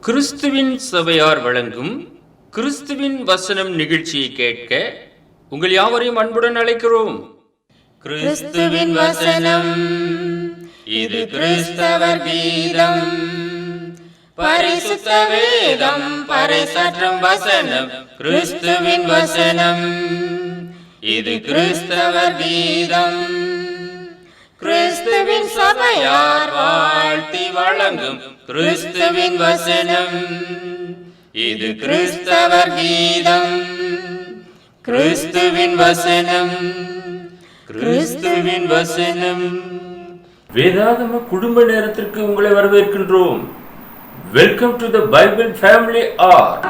கிறிஸ்துவின் சபையார் வழங்கும் கிறிஸ்துவின் வசனம் நிகழ்ச்சியை கேட்க உங்கள் யாவரையும் அன்புடன் அழைக்கிறோம். கிறிஸ்துவின் வசனம், இது கிறிஸ்தவர் கீதம். பரிசுத்த வேதம் பறைசாற்றும் வசனம், கிறிஸ்துவின் வசனம், இது கிறிஸ்தவர் கீதம். கிறிஸ்துவின் சபையார் வாழ்த்தி வழங்கும் கிறிஸ்துவின் வசனம், இது கிறிஸ்தவர் கீதம். கிறிஸ்துவின் வசனம், கிறிஸ்துவின் வசனம். வேதாகம குடும்ப நேரத்திற்கு உங்களை வரவேற்கின்றோம். Welcome to the Bible family hour.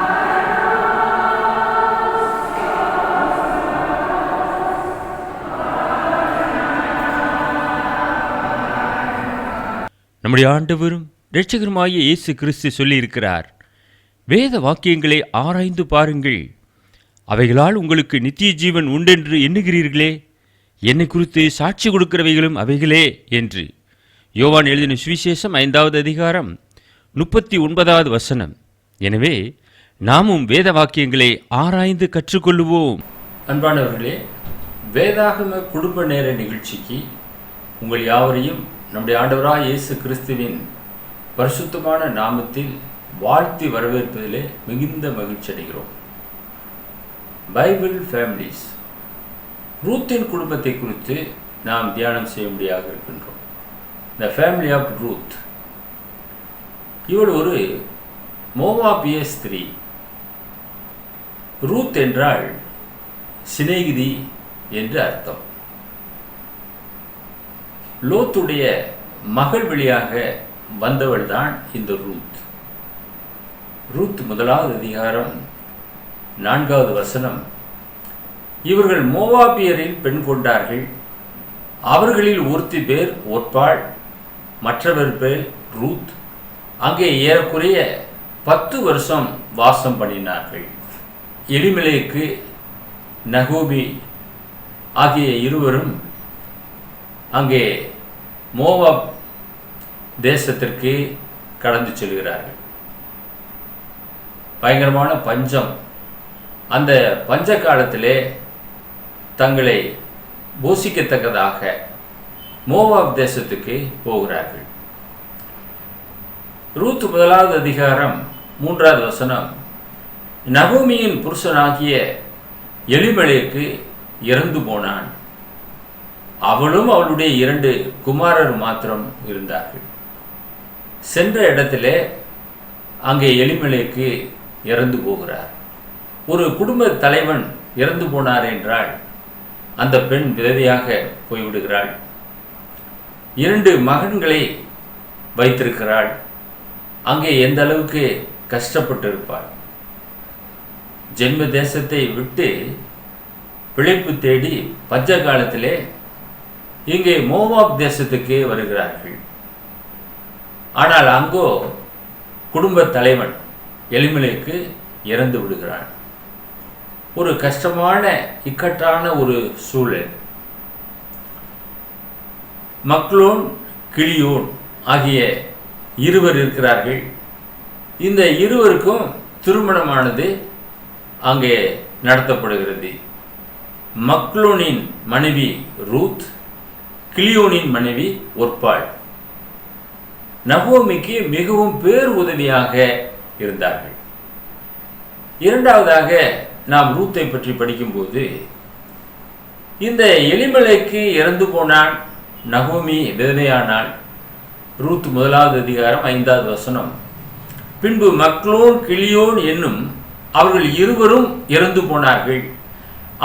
நம்முடைய ஆண்டவரும் இரட்சகருமாகிய இயேசு கிறிஸ்து சொல்லியிருக்கிறார், வேத வாக்கியங்களை ஆராய்ந்து பாருங்கள், அவைகளால் உங்களுக்கு நித்திய ஜீவன் உண்டென்று எண்ணுகிறீர்களே, என்னை குறித்து சாட்சி கொடுக்கிறவைகளும் அவைகளே என்று. யோவான் எழுதின சுவிசேஷம் 5வது அதிகாரம் 39வது வசனம். எனவே நாமும் வேத வாக்கியங்களை ஆராய்ந்து கற்றுக்கொள்ளுவோம். அன்பானவர்களே, வேதாகம குடும்ப நேர நிகழ்ச்சிக்கு உங்கள் யாவரையும் நம்முடைய ஆண்டவராக இயேசு கிறிஸ்துவின் பரிசுத்தமான நாமத்தில் வாழ்த்தி வரவேற்பதிலே மிகுந்த மகிழ்ச்சி அடைகிறோம். பைபிள் ஃபேமிலிஸ், ரூத்தின் குடும்பத்தை குறித்து நாம் தியானம் செய்யும்படியாக இருக்கின்றோம். The family of Ruth. இவள் ஒரு மோவாபிய ஸ்திரீ. ரூத் என்றால் சிநேகிதி என்று அர்த்தம். லோத்துடைய மகள் வழியாக வந்தவள் தான் இந்த ரூத். ரூத் 1வது அதிகாரம் 4வது வசனம், இவர்கள் மோவாபியரில் பெண் கொண்டார்கள். அவர்களில் ஒருத்தி பேர் ஒற்பாள், மற்றவர் பேர் ரூத். அங்கே ஏறக்குறைய 10 வருஷம் வாசம் பண்ணினார்கள். எலிமெலேக்கு, நகோமி ஆகிய இருவரும் அங்கே மோவாப் தேசத்திற்கு கடந்து செல்கிறார்கள். பயங்கரமான பஞ்சம். அந்த பஞ்ச காலத்திலே தங்களை போஷிக்கத்தக்கதாக மோவாப் தேசத்துக்கு போகிறார்கள். ரூத் 1வது அதிகாரம் 3வது வசனம், நகோமியின் புருஷனாகிய எலிமெலேக்கு இறந்து போனான். அவளும் அவளுடைய 2 குமாரர் மாத்திரம் இருந்தார்கள். சென்ற இடத்திலே அங்கே எலிமெலேக்கு இறந்து போகிறார். ஒரு குடும்ப தலைவன் இறந்து போனார் என்றால் அந்த பெண் விதவையாக போய்விடுகிறாள். 2 மகன்களை வைத்திருக்கிறாள். அங்கே எந்த அளவுக்கு கஷ்டப்பட்டு இருப்பாள். ஜென்ம தேசத்தை விட்டு பிழைப்பு தேடி பஞ்ச காலத்திலே இங்கே மோவாப் தேசத்துக்கு வருகிறார்கள். ஆனால் அங்கோ குடும்ப தலைவன் எலிமெலேக்கு இறந்து விடுகிறான். ஒரு கஷ்டமான இக்கட்டான ஒரு சூழல். மக்லோன், கிளியோன் ஆகிய இருவர் இருக்கிறார்கள். இந்த இருவருக்கும் திருமணமானது அங்கே நடத்தப்படுகிறது. மக்லோனின் மனைவி ரூத், கிளியோனின் மனைவி ஒற்பாள். நகோமிக்கு மிகவும் பேர் உதவியாக இருந்தார்கள். இரண்டாவதாக நாம் ரூத்தை பற்றி படிக்கும்போது, இந்த எலிமெலேக்கு இறந்து போனான், நகோமி விதவையானாள். ரூத் 1வது அதிகாரம் 5வது வசனம், பின்பு மக்லோன், கிளியோன் என்னும் அவர்கள் இருவரும் இறந்து போனார்கள்.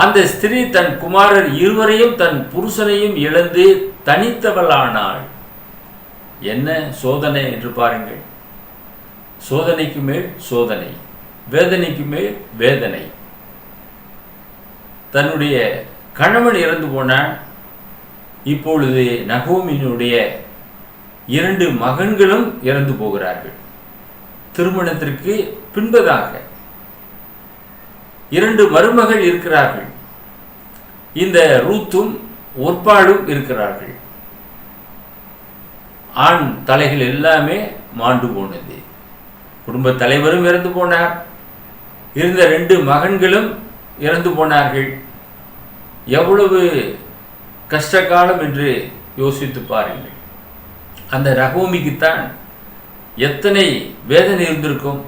அந்த ஸ்திரீ தன் குமாரர் இருவரையும் தன் புருஷனையும் இழந்து தனித்தவளானாள். என்ன சோதனை என்று பாருங்கள். சோதனைக்கு மேல் சோதனை, வேதனைக்கு மேல் வேதனை. தன்னுடைய கணவன் இறந்து போனான். இப்பொழுது நகோமியினுடைய 2 மகன்களும் இறந்து போகிறார்கள். திருமணத்திற்கு பின்பதாக 2 மருமகள் இருக்கிறார்கள். இந்த ரூத்தும் ஒற்பாளும் இருக்கிறார்கள். ஆண் தலைகள் எல்லாமே மாண்டு போனது. குடும்ப தலைவரும் இறந்து போனார், இருந்த 2 மகன்களும் இறந்து போனார்கள். எவ்வளவு கஷ்ட காலம் என்று யோசித்து பாருங்கள். அந்த நகோமிக்குத்தான் எத்தனை வேதனை இருந்திருக்கும்,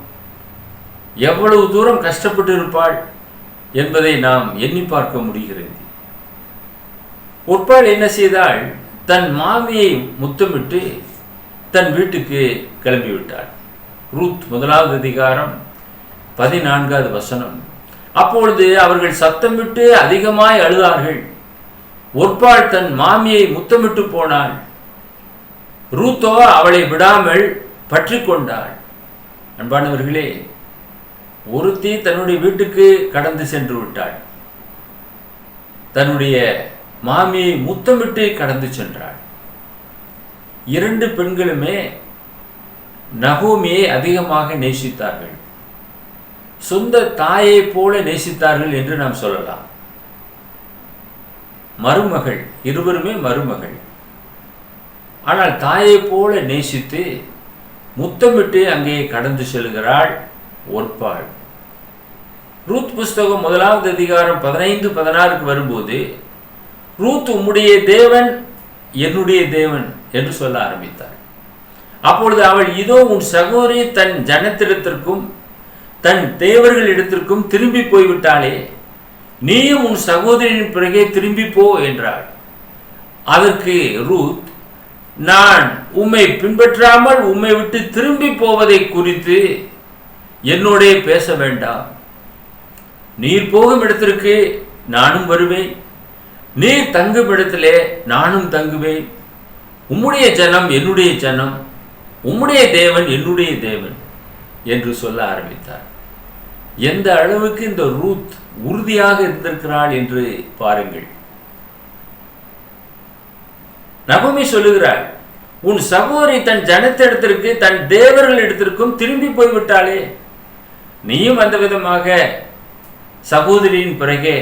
எவ்வளவு தூரம் கஷ்டப்பட்டு இருப்பாள் என்பதை நாம் எண்ணி பார்க்க முடிகிறது. ஒற்பாள் என்ன செய்தாள்? தன் மாமியை முத்தமிட்டு தன் வீட்டுக்கு கிளம்பிவிட்டாள். ரூத் 1வது அதிகாரம் 14வது வசனம். அப்பொழுது அவர்கள் சத்தமிட்டு அதிகமாய் அழுதார்கள். ஒற்பாள் தன் மாமியை முத்தமிட்டு போனாள். ரூத்தோ அவளை விடாமல் பற்றி கொண்டாள். அன்பானவர்களே, ஒருத்தி தன்னுடைய வீட்டுக்கு கடந்து சென்று விட்டாள். தன்னுடைய மாமியை முத்தமிட்டு கடந்து சென்றாள். 2 பெண்களுமே நகோமியை அதிகமாக நேசித்தார்கள். சொந்த தாயை போல நேசித்தார்கள் என்று நாம் சொல்லலாம். மருமகள், இருவருமே மருமகள். ஆனால் தாயை போல நேசித்து முத்தமிட்டு அங்கே கடந்து செல்கிறாள் ஒற்பாள். ரூத் புஸ்தகம் 1வது அதிகாரம் 15-16 வரும்போது, ரூத் உம்முடைய தேவன் என்னுடைய தேவன் என்று சொல்ல ஆரம்பித்தாள். அப்பொழுது அவள், இதோ உன் சகோதரி தன் ஜனத்திடத்திற்கும் தன் தேவர்களிடத்திற்கும் திரும்பி போய்விட்டாளே, நீயும் உன் சகோதரியின் பிறகே திரும்பி போ என்றாள். அதற்கு ரூத், நான் உம்மை பின்பற்றாமல் உம்மை விட்டு திரும்பி போவதை குறித்து என்னோடே பேச வேண்டாம். நீர் போகும் இடத்திற்கு நானும் வருவேன், நீர் தங்கும் இடத்திலே நானும் தங்குவேன். உம்முடைய ஜனம் என்னுடைய ஜனம், உம்முடைய தேவன் என்னுடைய தேவன் என்று சொல்ல ஆரம்பித்தார். எந்த அளவுக்கு இந்த ரூத் உறுதியாக இருந்திருக்கிறாள் என்று பாருங்கள். நகோமி சொல்லுகிறாள், உன் சகோதரி தன் ஜனத்திடத்திற்கு தன் தேவர்களிடத்திற்கும் திரும்பி போய்விட்டாளே, நீயும் அந்த விதமாக சகோதரியின் பிறகே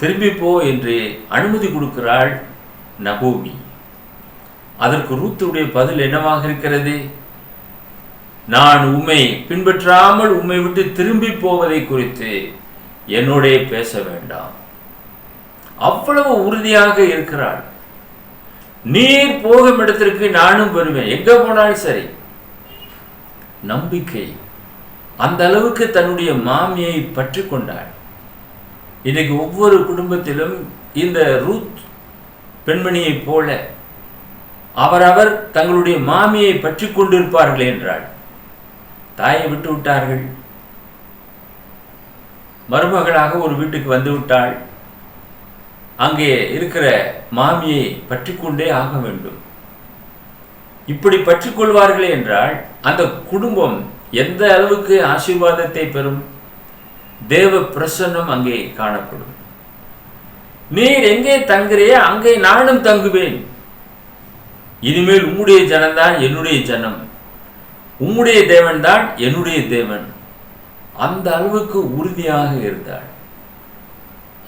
திரும்பி போ என்று அனுமதி கொடுக்கிறாள் நகோமி. அதற்கு ரூத்துடைய பதில் என்னவாக இருக்கிறது? நான் உம்மை பின்பற்றாமல் உம்மை விட்டு திரும்பி போவதை குறித்து என்னோட பேச வேண்டாம். அவ்வளவு உறுதியாக இருக்கிறாள். நீர் போகும் இடத்திற்கு நானும் வருவேன், எங்க போனாலும் சரி. நம்பிக்கை. அந்த அளவுக்கு தன்னுடைய மாமியை பற்றி கொண்டாள். இன்னைக்கு ஒவ்வொரு குடும்பத்திலும் இந்த ரூத் பெண்மணியை போல அவரவர் தங்களுடைய மாமியை பற்றி கொண்டிருப்பார்கள் என்றாள். தாயை விட்டு விட்டார்கள், மருமகளாக ஒரு வீட்டுக்கு வந்து விட்டாள். அங்கே இருக்கிற மாமியை பற்றி கொண்டே ஆக வேண்டும். இப்படி பற்றி கொள்வார்களே என்றால் அந்த குடும்பம் எந்த அளவுக்கு ஆசீர்வாதத்தை பெறும்? தேவ பிரசன்னம் அங்கே காணப்படும். நீர் எங்கே தங்குறே அங்கே நானும் தங்குவேன். இனிமேல் உம்முடைய ஜனம்தான் என்னுடைய ஜனம், உம்முடைய தேவன் தான் என்னுடைய தேவன். அந்த அளவுக்கு உறுதியாக இருந்தாள்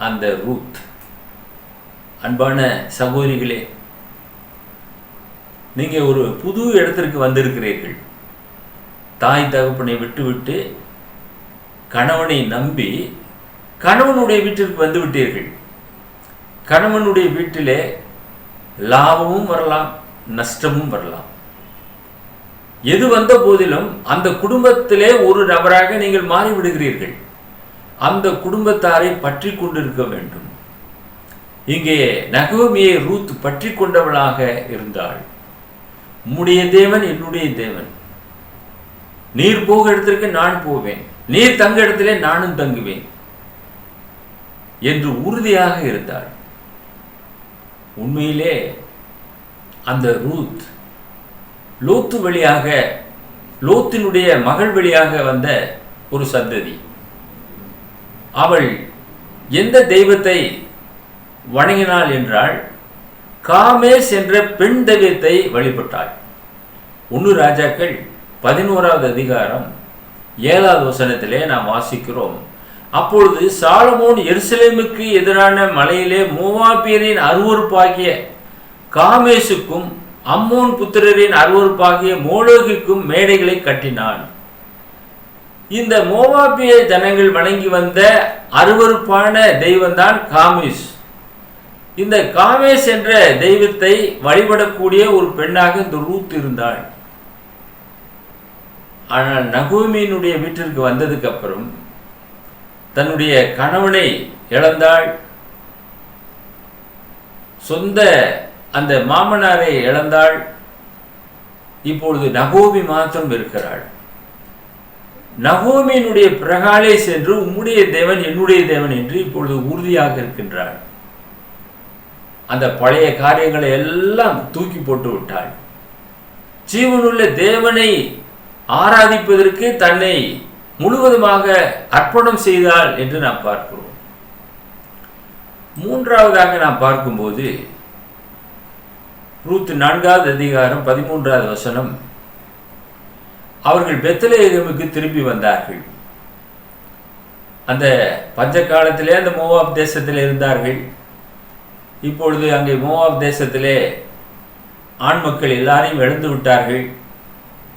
அந்த ரூத். அன்பான சகோதரிகளே, நீங்க ஒரு புது இடத்திற்கு வந்திருக்கிறீர்கள். தாய் தகப்பனை விட்டுவிட்டு கணவனை நம்பி கணவனுடைய வீட்டிற்கு வந்து விட்டீர்கள். கணவனுடைய வீட்டிலே லாபமும் வரலாம், நஷ்டமும் வரலாம். எது வந்த போதிலும் அந்த குடும்பத்திலே ஒரு நபராக நீங்கள் மாறிவிடுகிறீர்கள். அந்த குடும்பத்தாரை பற்றி கொண்டிருக்க வேண்டும். இங்கே நகோமியை ரூத் பற்றி கொண்டவளாக இருந்தாள். உம்முடைய தேவன் என்னுடைய தேவன், நீர் போக இடத்திற்கு நான் போவேன், நீர் தங்க இடத்திலே நானும் தங்குவேன் என்று உறுதியாக இருந்தாள். உண்மையிலே அந்த ரூத் லோத்து வழியாக, லோத்தினுடைய மகள் வழியாக வந்த ஒரு சந்ததி. அவள் எந்த தெய்வத்தை வணங்கினாள் என்றால் காமேஸ் என்ற பெண் தெய்வத்தை வழிபட்டாள். 1 ராஜாக்கள் 11வது அதிகாரம் 7வது வசனத்திலே நாம் வாசிக்கிறோம். அப்பொழுது சாலமோன் எருசலேமுக்கு எதிரான மலையிலே மோவாபியரின் அருவருப்பாகிய காமேசுக்கும் அம்மோன் புத்திரரின் அருவருப்பாகிய மோலோகிக்கும் மேடைகளை கட்டினான். இந்த மோவாபிய ஜனங்கள் வணங்கி வந்த அருவருப்பான தெய்வம்தான் காமேஸ். இந்த காமேஸ் என்ற தெய்வத்தை வழிபடக்கூடிய ஒரு பெண்ணாக இந்த ரூத் இருந்தாள். ஆனால் நகோமியினுடைய வீட்டிற்கு வந்ததுக்கு அப்புறம் தன்னுடைய கணவனை இழந்தாள், சொந்த அந்த மாமனாரை இழந்தாள். இப்பொழுது நகோமி மாத்திரம் இருக்கிறாள். நகோமியினுடைய பிரகாலே சென்று உம்முடைய தேவன் என்னுடைய தேவன் என்று இப்பொழுது உறுதியாக இருக்கின்றாள். அந்த பழைய காரியங்களை எல்லாம் தூக்கி போட்டு விட்டாள். ஜீவனுள்ள தேவனை ஆராதிப்பதற்கு தன்னை முழுவதுமாக அர்ப்பணம் செய்தாள் என்று நாம் பார்க்கிறோம். மூன்றாவதாக நாம் பார்க்கும்போது ரூத் 4வது அதிகாரம் 13வது வசனம், அவர்கள் பெத்லெகேமுக்கு திரும்பி வந்தார்கள். அந்த பஞ்ச காலத்திலே அந்த மோவாப் தேசத்திலே இருந்தார்கள். இப்பொழுது அங்கே மோவாப் தேசத்திலே ஆண் மக்கள் எல்லாரையும் இழந்து விட்டார்கள்.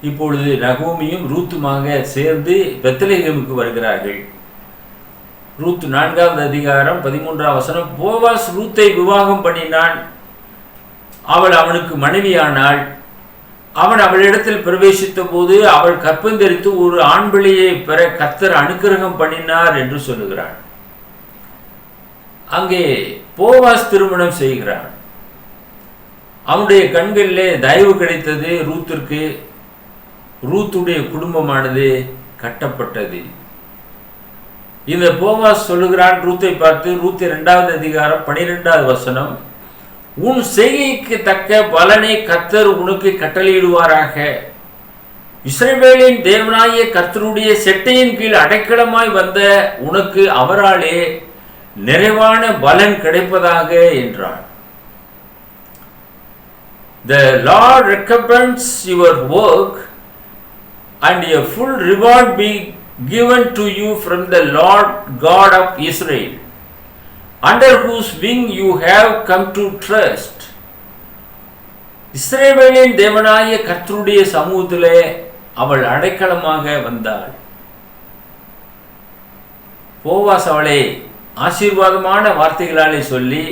இப்பொழுது நகோமியும் ரூத்துமாக சேர்ந்து பெத்லெகேமுக்கு வருகிறார்கள். ரூத் 4வது அதிகாரம் 13வது வசனம், போவாஸ் ரூத்தை விவாகம் பண்ணினான், அவள் அவனுக்கு மனைவியானாள். அவன் அவளிடத்தில் பிரவேசித்த போது அவள் கற்பந்தரித்து ஒரு ஆண் பிள்ளையை பெற கர்த்தர் அனுக்கிரகம் பண்ணினார் என்று சொல்லுகிறான். அங்கே போவாஸ் திருமணம் செய்கிறான். அவனுடைய கண்களிலே தயவு கிடைத்தது ரூத்திற்கு. ரூத்துடைய குடும்பமானது கட்டப்பட்டது. இந்த போவாஸ் சொல்லுகிறான் ரூத்தை பார்த்து, ரூத் 2வது அதிகாரம் 12வது வசனம், உன் செய்கைக்கு தக்க பலனை கர்த்தர் உனக்கு கட்டளையிடுவாராக. இஸ்ரவேலின் தேவனாகிய கர்த்தருடைய செட்டையின் கீழ் அடைக்கலமாய் வந்த உனக்கு அவராலே நிறைவான பலன் கிடைப்பதாக என்றான். The Lord recompense your work and a full reward be given to you from the Lord God of Israel, under whose wing you have come to trust. இஸ்ரவேலின் தேவனாகிய கர்த்தருடைய சமூகத்திலே அவள் அடைக்கலமாக வந்தாள். போவாஸ் அவளை ஆசீர்வாதமான வார்த்தைகளாலே சொல்லி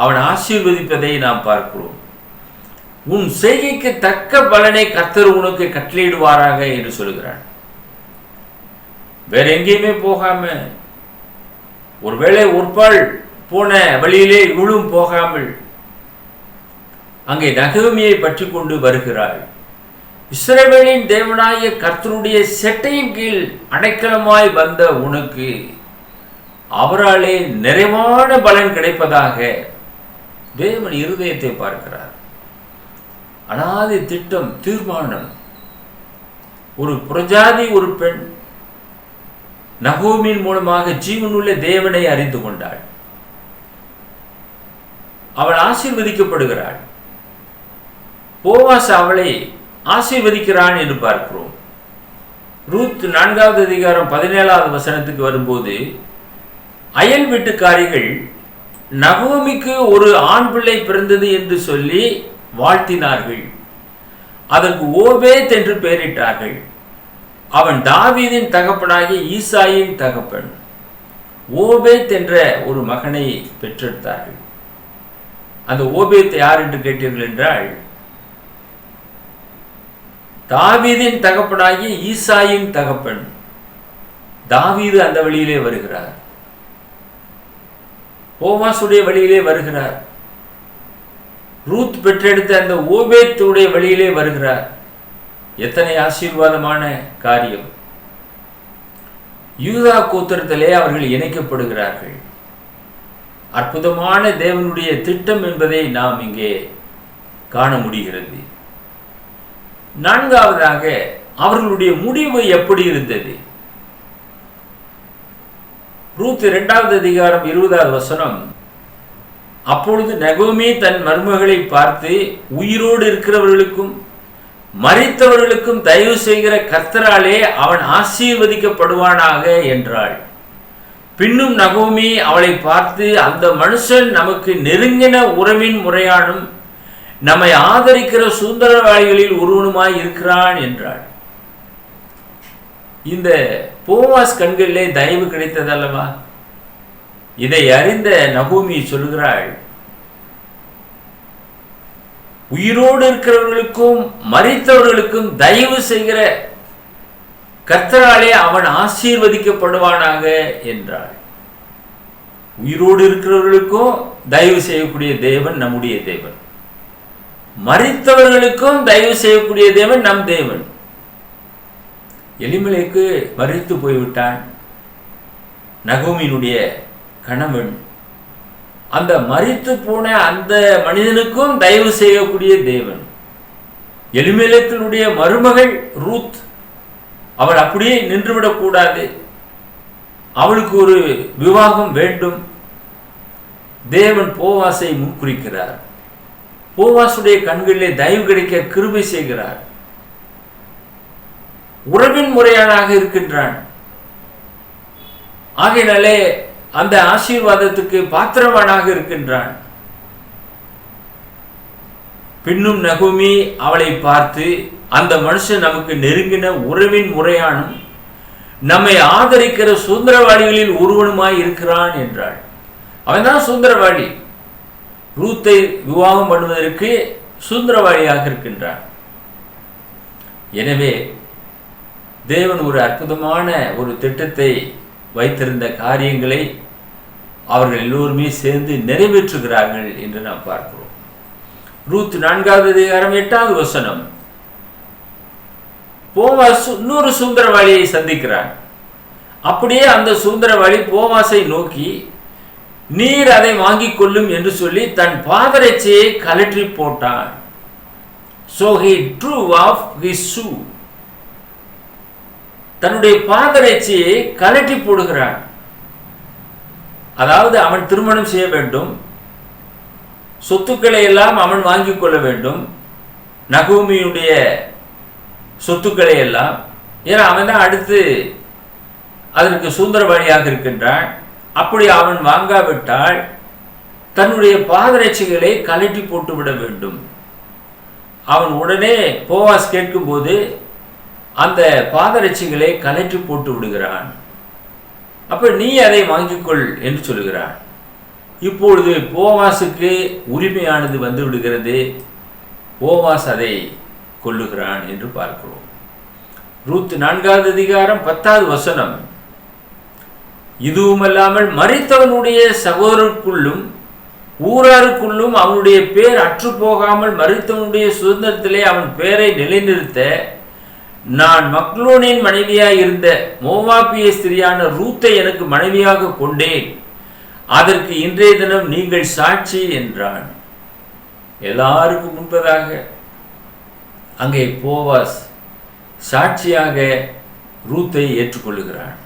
அவன் ஆசீர்வதிப்பதை நாம் பார்க்கிறோம். உன் செய்கைக்கு தக்க பலனை கர்த்தர் உனக்கு கட்டளையிடுவாராக என்று சொல்கிறான். வேற எங்கேயுமே போகாம, ஒருவேளை ஒருபாள் போன வழியிலே இவளும் போகாமல் அங்கே நகோமியை பற்றி கொண்டு வருகிறாள். இஸ்ரவேலின் தேவனாகிய கர்த்தருடைய செட்டையின் கீழ் அடைக்கலமாய் வந்த உனக்கு அவராலே நிறைவான பலன் கிடைப்பதாக. தேவன் இருதயத்தை பார்க்கிறார். அனாதி திட்டம், தீர்மானம். ஒரு புறஜாதி ஒரு பெண் நகோமியின் மூலமாக ஜீவனுள்ள தேவனை அறிந்து கொண்டாள். அவள் ஆசீர்வதிக்கப்படுகிறாள். போவாஸ் அவளை ஆசீர்வதிக்கிறான் என்று பார்க்கிறோம். ரூத் 4வது அதிகாரம் 17வது வசனத்துக்கு வரும்போது, அயல் வீட்டுக்காரிகள் நகோமிக்கு ஒரு ஆண் பிள்ளை பிறந்தது என்று சொல்லி வாழ்த்தினார்கள். அதற்கு ஓபேத் என்று பெயரிட்டார்கள். அவன் தாவீதின் தகப்பனாகிய ஈசாயின் தகப்பன். ஓபேத் என்ற ஒரு மகனை பெற்றெடுத்தார்கள். அந்த ஓபேத் யார் என்று கேட்டீர்கள் என்றால், தாவீதின் தகப்பனாகிய ஈசாயின் தகப்பன். தாவீது அந்த வழியிலே வருகிறார், போவாசுடைய வழியிலே வருகிறார். ரூத் பெற்றெடுத்த அந்த ஓபேத்துடைய வழியிலே வருகிறார். எத்தனை ஆசீர்வாதமான காரியம்! யூதா கோத்திரத்திலே அவர்கள் இணைக்கப்படுகிறார்கள். அற்புதமான தேவனுடைய திட்டம் என்பதை நாம் இங்கே காண முடிகிறது. 4வதாக அவர்களுடைய முடிவு எப்படி இருந்தது? ரூத் 2வது அதிகாரம் 20வது வசனம், அப்பொழுது நகோமி தன் மருமகளை பார்த்து, உயிரோடு இருக்கிறவர்களுக்கும் மரித்தவர்களுக்கும் தயவு செய்கிற கர்த்தராலே அவன் ஆசீர்வதிக்கப்படுவானாக என்றாள். பின்னும் நகோமி அவளை பார்த்து, அந்த மனுஷன் நமக்கு நெருங்கின உறவின் முறையானும் நம்மை ஆதரிக்கிற சுதந்திரவாளிகளில் ஒருவனுமாய் இருக்கிறான் என்றாள். இந்த போவாஸ் கண்களிலே தயவு கிடைத்ததல்லவா? இதை அறிந்த நகோமி சொல்கிறாள், உயிரோடு இருக்கிறவர்களுக்கும் மரித்தவர்களுக்கும் தயவு செய்கிற கர்த்தராலே அவன் ஆசீர்வதிக்கப்படுவானாக என்றாள். உயிரோடு இருக்கிறவர்களுக்கும் தயவு செய்யக்கூடிய தேவன் நம்முடைய தேவன், மரித்தவர்களுக்கும் தயவு செய்யக்கூடிய தேவன் நம் தேவன். எலிமெலேக்கு மரித்து போய்விட்டான். நகோமியினுடைய கணவன் அந்த மரித்து போன அந்த மனிதனுக்கும் தயவு செய்யக்கூடிய தேவன். எலிமெலேக்கினுடைய மருமகள் ரூத், அவள் அப்படியே நின்றுவிடக் கூடாது, அவளுக்கு ஒரு விவாகம் வேண்டும். தேவன் போவாசை முன்குறிக்கிறார். போவாசுடைய கண்களிலே தயவு கிடைக்க கிருபை செய்கிறார். உறவின் முறையானாக இருக்கின்றான். ஆகையினாலே அந்த ஆசீர்வாதத்துக்கு பாத்திரவானாக இருக்கின்றான். பின்னும் நகோமி அவளை பார்த்து, அந்த மனுஷன் நமக்கு நெருங்கின உறவின் முறையானும் நம்மை ஆதரிக்கிற சுதந்திரவாளிகளில் ஒருவனுமாய் இருக்கிறான் என்றாள். அவன்தான் சுதந்திரவாளி. ரூத்தை விவாகம் பண்ணுவதற்கு சுதந்திரவாளியாக இருக்கின்றான். எனவே தேவன் ஒரு அற்புதமான ஒரு திட்டத்தை வைத்திருந்த காரியங்களை அவர்கள் எல்லோருமே சேர்ந்து நிறைவேற்றுகிறார்கள் என்று நாம் பார்க்கிறோம். ரூத் 4வது அதிகாரம் 8வது வசனம். போவாஸ் இன்னொரு சுந்தரவாளியை சந்திக்கிறான். அப்படியே அந்த சுந்தரவாளி போவாசை நோக்கி, நீர் அதை வாங்கிக் கொள்ளும் என்று சொல்லி தன் பாதரட்சியை கலற்றி போட்டான். So he drew off his shoe. தன்னுடைய பாதரட்சியை கலட்டி போடுகிறான். அதாவது அவன் திருமணம் செய்ய வேண்டும், சொத்துக்களை எல்லாம் அவன் வாங்கிக் கொள்ள வேண்டும், நகோமியுடைய சொத்துக்களை எல்லாம். ஏன்னா அவன் தான் அடுத்து அதற்கு சுதந்திரவாளியாக இருக்கின்றான். அப்படி அவன் வாங்காவிட்டால் தன்னுடைய பாதரட்சிகளை கலட்டி போட்டு விட வேண்டும். அவன் உடனே போவாஸ் கேட்கும்போது அந்த பாதரட்சிகளை கலற்றி போட்டு விடுகிறான். அப்ப நீ அதை வாங்கிக்கொள் என்று சொல்லுகிறான். இப்பொழுது போவாசுக்கு உரிமையானது வந்து விடுகிறது. போவாஸ் அதை கொள்ளுகிறான் என்று பார்க்கிறோம். ரூத் 4வது அதிகாரம் 10வது வசனம். இதுவுமல்லாமல் மரித்தவனுடைய சகோதரருக்குள்ளும் ஊராருக்குள்ளும் அவனுடைய பேர் அற்று போகாமல் மரித்தவனுடைய சுதந்திரத்திலே அவன் பேரை நிலைநிறுத்த நான் மக்லோனின் மனைவியாய் இருந்த மோவாபிய ஸ்திரியான ரூத்தை எனக்கு மனைவியாக கொண்டேன். அதற்கு இன்றைய தினம் நீங்கள் சாட்சி என்றான். எல்லாருக்கும் முன்பதாக அங்கே போவாஸ் சாட்சியாக ரூத்தை ஏற்றுக்கொள்ளுகிறான்.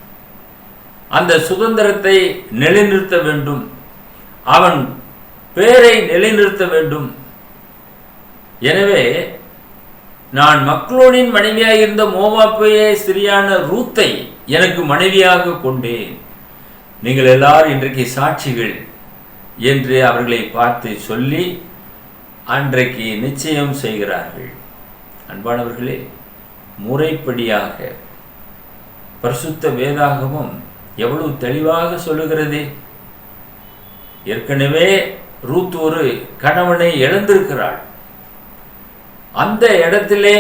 அந்த சுதந்திரத்தை நிலைநிறுத்த வேண்டும், அவன் பேரை நிலைநிறுத்த வேண்டும். எனவே நான் மக்லோனின் மனைவியாக இருந்த மோவாபிய ஸ்திரியான ரூத்தை எனக்கு மனைவியாக கொண்டேன். நீங்கள் எல்லாரும் இன்றைக்கு சாட்சிகள் என்று அவர்களை பார்த்து சொல்லி அன்றைக்கு நிச்சயம் செய்கிறார்கள். அன்பானவர்களே, முறைப்படியாக பரிசுத்த வேதாகமம் எவ்வளவு தெளிவாக சொல்லுகிறது. ஏற்கனவே ரூத் ஒரு கணவனை இழந்திருக்கிறாள். அந்த இடத்திலே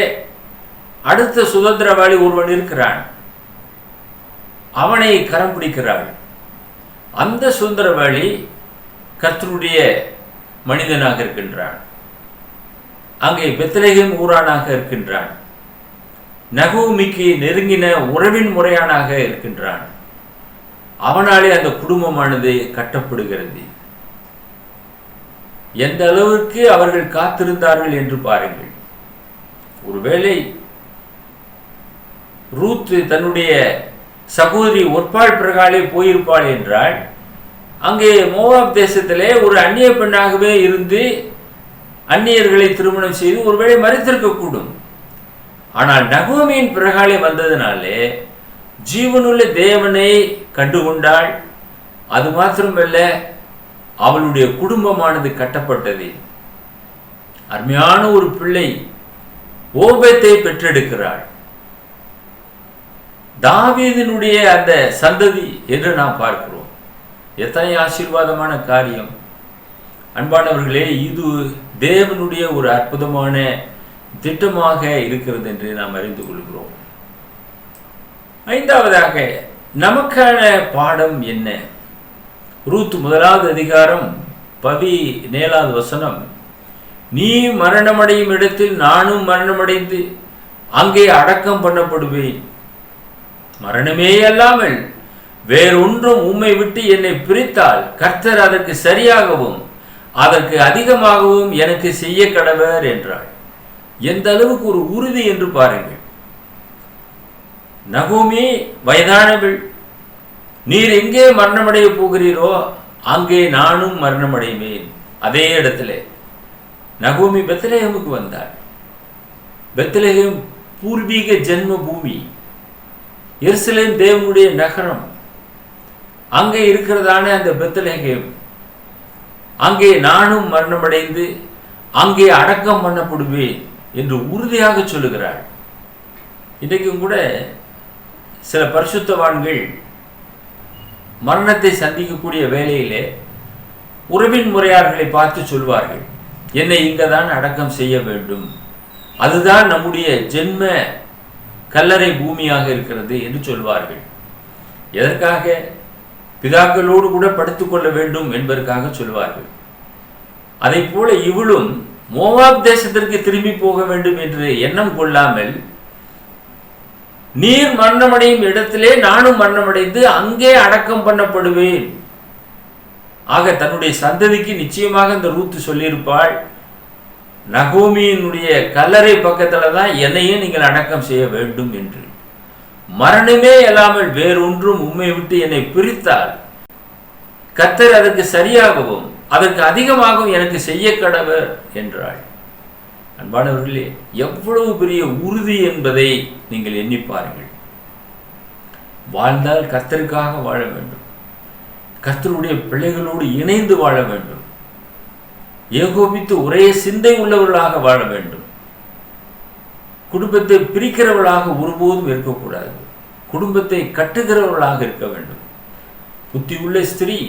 அடுத்த சுதந்திரவாளி ஒருவன் இருக்கிறான். அவனை கரம் பிடிக்கிறாள். அந்த சுதந்திரவாளி கர்த்தருடைய மனிதனாக இருக்கின்றான். அங்கே பெத்லகேம் ஊரானாக இருக்கின்றான். நகோமிக்கு நெருங்கின உறவின் முறையானாக இருக்கின்றான். அவனாலே அந்த குடும்பமானது கட்டப்படுகிறது. எந்த அளவுக்கு அவர்கள் காத்திருந்தார்கள் என்று பாருங்கள். ஒருவேளை ரூத் தன்னுடைய சகோதரி ஒற்பாள் பிரகாலே போயிருப்பாள் என்றால், அங்கே மோவாப் தேசத்திலே ஒரு அந்நிய பெண்ணாகவே இருந்து அந்நியர்களை திருமணம் செய்து ஒருவேளை மறித்திருக்கக்கூடும். ஆனால் நகோமியின் பிரகாலே வந்ததினாலே ஜீவனுள்ள தேவனை கண்டுகொண்டாள். அது மாத்திரமல்ல, அவளுடைய குடும்பமானது கட்டப்பட்டது. அருமையான ஒரு பிள்ளை ஓபேத்தை பெற்றெடுக்கிறாள். தாவீதினுடைய அந்த சந்ததி என்று நாம் பார்க்கிறோம். எத்தனை ஆசீர்வாதமான காரியம் அன்பானவர்களே! இது தேவனுடைய ஒரு அற்புதமான திட்டமாக இருக்கிறது என்று நாம் அறிந்து கொள்கிறோம். ஐந்தாவதாக நமக்கான பாடம் என்ன? ரூத் 1வது அதிகாரம் 17வது வசனம், நீ மரணமடையும் இடத்தில் நானும் மரணமடைந்து அங்கே அடக்கம் பண்ணப்படுவேன். மரணமே அல்லாமல் வேறொன்றும் உம்மை விட்டு என்னை பிரித்தால் கர்த்தர் அதற்கு சரியாகவும் அதற்கு அதிகமாகவும் எனக்கு செய்ய கடவர் என்றாள். எந்த அளவுக்கு ஒரு உறுதி என்று பாருங்கள். நகோமி வயதானவள், நீர் எங்கே மரணமடைய போகிறீரோ அங்கே நானும் மரணமடைவேன். அதே இடத்துல நகோமி பெத்லெகேமுக்கு வந்தாள். பெத்லெகேம் பூர்வீக ஜென்ம பூமி, எருசலேம் தேவனுடைய நகரம். அங்கே இருக்கிறதான அந்த பெத்லெகேம், அங்கே நானும் மரணமடைந்து அங்கே அடக்கம் பண்ணப்படுவேன் என்று உறுதியாக சொல்லுகிறாள். இன்றைக்கும் கூட சில பரிசுத்தவான்கள் மரணத்தை சந்திக்கக்கூடிய வேளையிலே உறவின் முறையார்களை பார்த்து சொல்வார்கள், என்னை இங்கதான் அடக்கம் செய்ய வேண்டும், அதுதான் நம்முடைய ஜென்ம கல்லறை பூமியாக இருக்கிறது என்று சொல்வார்கள். எதற்காக? பிதாக்களோடு கூட படுத்துக்கொள்ள வேண்டும் என்பதற்காக சொல்வார்கள். அதை போல இவளும் மோவாப் தேசத்திற்கு திரும்பி போக வேண்டும் என்று எண்ணம் கொள்ளாமல், நீர் மரணமடையும் இடத்திலே நானும் மரணமடைந்து அங்கே அடக்கம் பண்ணப்படுவேன். ஆக தன்னுடைய சந்ததிக்கு நிச்சயமாக இந்த ரூத் சொல்லியிருப்பாள், நகோமியினுடைய கல்லறை பக்கத்துல தான் என்னையும் நீங்கள் அடக்கம் செய்ய வேண்டும் என்று. மரணமே இல்லாமல் வேறொன்றும் உம்மை விட்டு என்னை பிரித்தால் கர்த்தர் அதற்கு சரியாகவும் அதற்கு அதிகமாகவும் எனக்கு செய்ய கடவர் என்றாள். அன்பானவர்களே, எவ்வளவு பெரிய உறுதி என்பதை நீங்கள் எண்ணி பாருங்கள். வாழ்ந்தால் கர்த்தருக்காக வாழ வேண்டும், கர்த்தருடைய பிள்ளைகளோடு இணைந்து வாழ வேண்டும், ஏகோபித்து ஒரே சிந்தை உள்ளவர்களாக வாழ வேண்டும். குடும்பத்தை பிரிக்கிறவர்களாக ஒருபோதும் இருக்கக்கூடாது, குடும்பத்தை கட்டுகிறவர்களாக இருக்க வேண்டும். புத்தி உள்ள ஸ்திரீ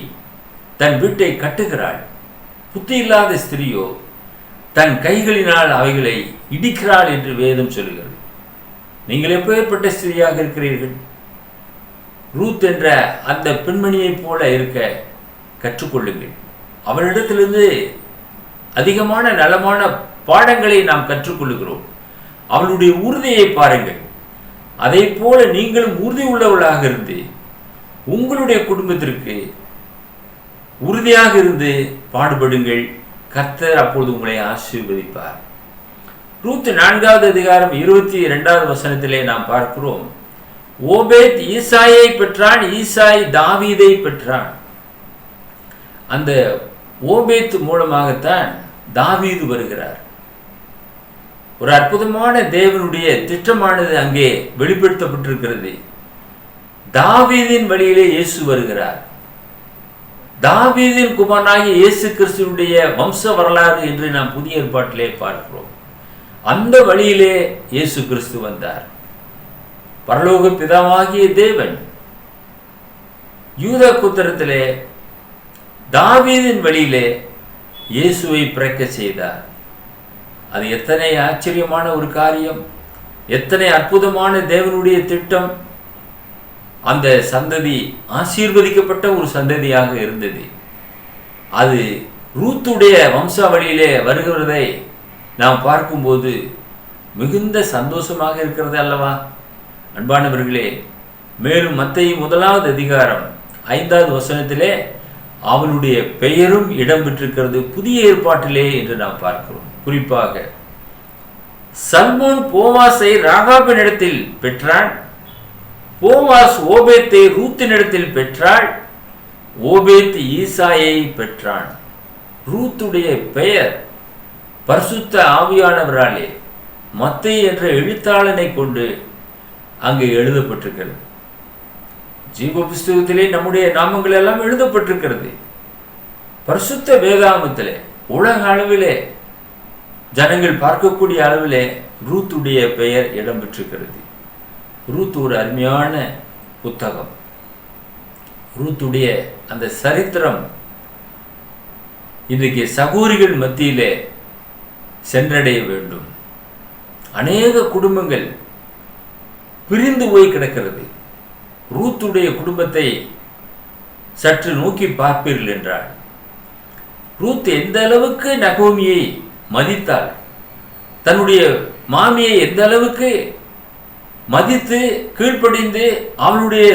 தன் வீட்டை கட்டுகிறாள், புத்தி இல்லாத ஸ்திரீயோ தன் கைகளினால் அவைகளை இடிக்கிறாள் என்று வேதம் சொல்லுகிறது. நீங்கள் எப்பேற்பட்ட ஸ்திரீயாக இருக்கிறீர்கள்? ரூத் என்ற அந்த பெண்மணியைப் போல இருக்க கற்றுக்கொள்ளுங்கள். அவளிடத்திலிருந்து அதிகமான நலமான பாடங்களை நாம் கற்றுக்கொள்ளுகிறோம். அவளுடைய உறுதியை பாருங்கள். அதை போல நீங்களும் உறுதி உள்ளவர்களாக இருந்து உங்களுடைய குடும்பத்திற்கு உறுதியாக இருந்து பாடுபடுங்கள். கர்த்தர் அப்பொழுது உங்களை ஆசீர்வதிப்பார். ரூத் 4வது அதிகாரம் 22வது வசனத்திலே நாம் பார்க்கிறோம், ஓபேத் ஈசாயை பெற்றான், ஈசாய் தாவீதை பெற்றான். அந்த ஓபேத் மூலமாகத்தான் தாவீது வருகிறார். ஒரு அற்புதமான தேவனுடைய திட்டமானது அங்கே வெளிப்படுத்தப்பட்டிருக்கிறது. தாவீதின் வழியிலே இயேசு வருகிறார். தாவீதின் குமாரனாகிய இயேசு கிறிஸ்துவினுடைய வம்ச வரலாறு என்று நாம் புதிய ஏற்பாட்டிலே பார்க்கிறோம். அந்த வழியிலே இயேசு கிறிஸ்து வந்தார். பரலோக பிதாவாகிய தேவன் யூதா கோத்திரத்திலே தாவீதின் வழியிலே இயேசுவை பிறக்க செய்தார். அது எத்தனை ஆச்சரியமான ஒரு காரியம், எத்தனை அற்புதமான தேவனுடைய திட்டம். அந்த சந்ததி ஆசீர்வதிக்கப்பட்ட ஒரு சந்ததியாக இருந்தது. அது ரூத்துடைய வம்சாவளியிலே வருகிறதை நாம் பார்க்கும்போது மிகுந்த சந்தோஷமாக இருக்கிறது அல்லவா அன்பானவர்களே? மேலும் மத்தேயு 1வது அதிகாரம் 5வது வசனத்திலே அவனுடைய பெயரும் இடம்பெற்றிருக்கிறது புதிய ஏற்பாட்டிலே என்று நாம் பார்க்கிறோம். குறிப்பாக சல்மோன் போவாசை ராகாபினிடத்தில் பெற்றான், போவாஸ் ஓபேத்தை ரூத்தினிடத்தில் பெற்றாள், ஓபேத் ஈசாயை பெற்றான். ரூத்துடைய பெயர் பரிசுத்த ஆவியானவராலே மத்தேயு என்ற எழுத்தாளனை கொண்டு அங்கே எழுதப்பட்டிருக்கிறது. ஜீவ புஸ்தகத்திலே நம்முடைய நாமங்கள் எல்லாம் எழுதப்பட்டிருக்கிறது. பரிசுத்த வேதாகமத்திலே உலக அளவிலே ஜனங்கள் பார்க்கக்கூடிய அளவிலே ரூத்துடைய பெயர் இடம்பெற்றிருக்கிறது. ரூத் ஒரு அருமையான புத்தகம். ரூத்துடைய அந்த சரித்திரம் இன்றைக்கு சகோதரிகள் மத்தியிலே சென்றடைய வேண்டும். அநேக குடும்பங்கள் பிரிந்து போய் கிடக்கிறது. ரூத்துடைய குடும்பத்தை சற்று நோக்கி பார்ப்பீர்கள் என்றால், ரூத் எந்த அளவுக்கு நகோமியை மதித்தாள், தன்னுடைய மாமியை எந்த அளவுக்கு மதித்து கீழ்ப்படிந்து அவளுடைய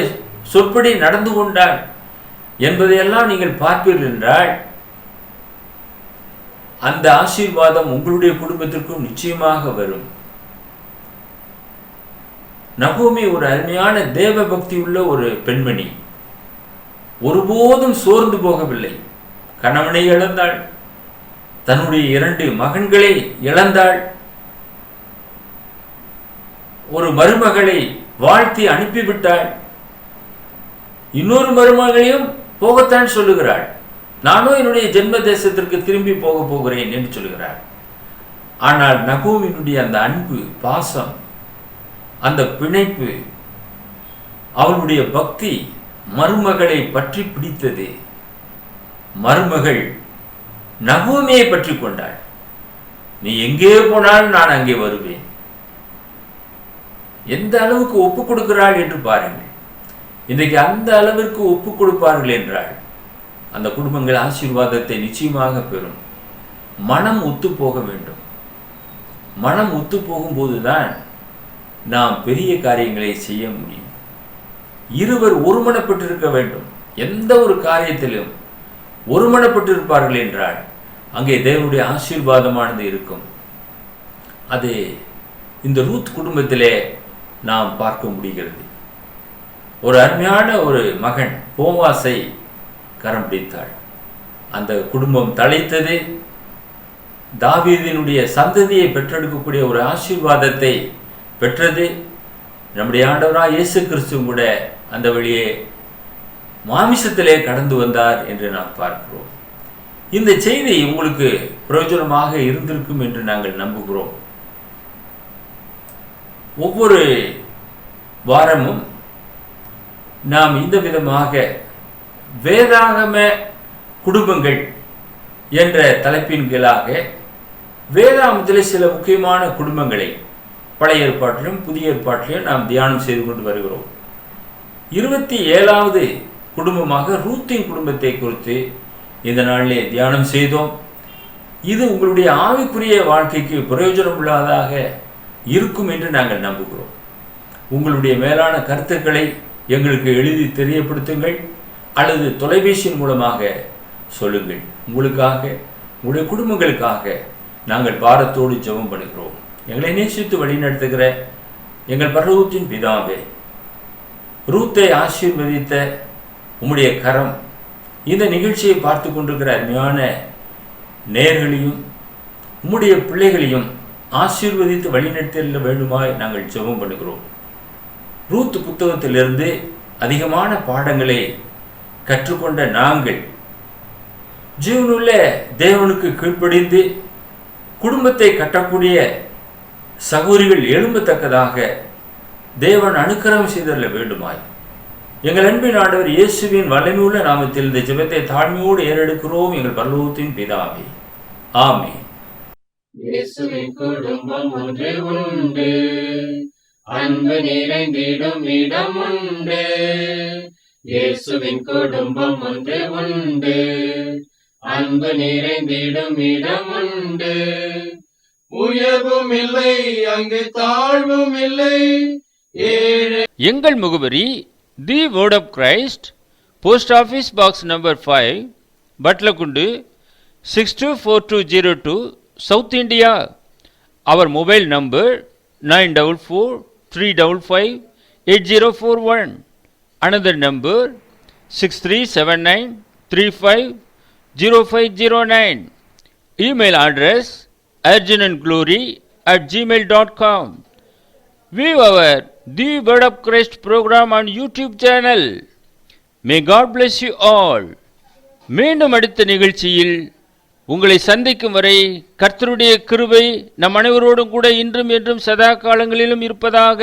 சொற்படி நடந்து கொண்டாள் என்பதையெல்லாம் நீங்கள் பார்ப்பீர்கள் என்றால், அந்த ஆசீர்வாதம் உங்களுடைய குடும்பத்திற்கும் நிச்சயமாக வரும். நகோமி ஒரு அருமையான தேவ பக்தி உள்ள ஒரு பெண்மணி. ஒருபோதும் சோர்ந்து போகவில்லை. கணவனை இழந்தாள், தன்னுடைய 2 மகன்களை இழந்தாள், ஒரு மருமகளை வாழ்த்தி அனுப்பிவிட்டாள், இன்னொரு மருமகளையும் போகத்தான் சொல்லுகிறாள். நானும் என்னுடைய ஜென்ம தேசத்திற்கு திரும்பி போக போகிறேன் என்று சொல்லுகிறாள். ஆனால் நகோமியினுடைய அந்த அன்பு, பாசம், அந்த பிணைப்பு, அவளுடைய பக்தி மருமகளை பற்றி பிடித்தது. மருமகள் நகோமியை பற்றி கொண்டாள். நீ எங்கே போனாலும் நான் அங்கே வருவேன். எந்த அளவுக்கு ஒப்புக் கொடுக்கிறாள் என்று பாருங்கள். இன்றைக்கு அந்த அளவிற்கு ஒப்புக் கொடுப்பார்கள் என்றால் அந்த குடும்பங்கள் ஆசீர்வாதத்தை நிச்சயமாக பெறும். மனம் ஒத்து போக வேண்டும். மனம் ஒத்து போகும்போதுதான் நாம் பெரிய காரியங்களை செய்ய முடியும். இருவர் ஒருமனப்பட்டிருக்க வேண்டும். எந்த ஒரு காரியத்திலும் ஒருமனப்பட்டிருப்பார்கள் என்றால் அங்கே தேவனுடைய ஆசீர்வாதமானது இருக்கும். அது இந்த ரூத் குடும்பத்திலே நாம் பார்க்க முடிகிறது. ஒரு அருமையான ஒரு மகன் போவாசை கரம் பிடித்தாள். அந்த குடும்பம் தழைத்தது. தாவீதினுடைய சந்ததியை பெற்றெடுக்கக்கூடிய ஒரு ஆசீர்வாதத்தை பெற்றது. நம்முடைய ஆண்டவராக இயேசு கிறிஸ்து கூட அந்த வழியே மாமிசத்திலே கடந்து வந்தார் என்று நாம் பார்க்கிறோம். இந்த செய்தி உங்களுக்கு பிரயோஜனமாக இருந்திருக்கும் என்று நாங்கள் நம்புகிறோம். ஒவ்வொரு வாரமும் நாம் இந்த விதமாக வேதாகம குடும்பங்கள் என்ற தலைப்பின் கீழாக வேதாகமத்தில் சில முக்கியமான குடும்பங்களை பழைய ஏற்பாட்டிலும் புதிய ஏற்பாட்டிலும் நாம் தியானம் செய்து கொண்டு வருகிறோம். 27வது குடும்பமாக ரூத்தின் குடும்பத்தை குறித்து இந்த நாளிலே தியானம் செய்தோம். இது உங்களுடைய ஆவிக்குரிய வாழ்க்கைக்கு பிரயோஜனம் உள்ளதாக இருக்கும் என்று நாங்கள் நம்புகிறோம். உங்களுடைய மேலான கருத்துக்களை எங்களுக்கு எழுதி தெரியப்படுத்துங்கள் அல்லது தொலைபேசியின் மூலமாக சொல்லுங்கள். உங்களுக்காக, உங்களுடைய குடும்பங்களுக்காக நாங்கள் பாரத்தோடு ஜெபம் பண்ணுகிறோம். எங்களை நேசித்து வழிநடத்துகிற எங்கள் பரலோகத்தின் பிதாவே, ரூத்தை ஆசீர்வதித்த உம்முடைய கரம் இந்த நிகழ்ச்சியை பார்த்து கொண்டிருக்கிற அருமையான நேயர்களையும் உம்முடைய பிள்ளைகளையும் ஆசீர்வதித்து வழிநடத்த வேண்டுமாய் நாங்கள் ஜெபம் பண்ணுகிறோம். ரூத் புத்தகத்திலிருந்து அதிகமான பாடங்களை கற்றுக்கொண்ட நாங்கள் ஜீவனுள்ள தேவனுக்கு கீழ்ப்படிந்து குடும்பத்தை கட்டக்கூடிய சகோதரிகள் எழும்பத்தக்கதாக தேவன் அனுக்கிரகம் செய்தல்ல வேண்டுமாய் எங்கள் அன்பின் ஆண்டவர் இயேசுவின் வல்லமையுள்ள நாமத்தில் இந்த ஜெபத்தை தாழ்மையோடு ஏறெடுக்கிறோம் எங்கள் பரலோகத்தின் பிதாவே. ஆமென். இயேசுவின் குடும்பம் ஒன்று உண்டு, அன்பு நிறைந்திடும் இடம் உண்டு. இயேசுவின் குடும்பம் ஒன்று உண்டு, அன்பு நிறைந்திடும் இடம் உண்டு. உயர்வும் இல்லை, அங்கு தாழ்வும் இல்லை. எங்கள் முகவரி the word of Christ, post office box number 5, Batlagundu 624202, South India. Our mobile number 9443558041. Another number 6379350509. Email address urgentandglory@gmail.com. View our The Word of Christ program on YouTube channel. May God bless you all. மீண்டும் அடுத்த நிகழ்ச்சியில் உங்களை சந்திக்கும் வரை கர்த்தருடைய கிருபை நம் அனைவரோடும் கூட இன்றும் என்றும் சதா காலங்களிலும் இருப்பதாக.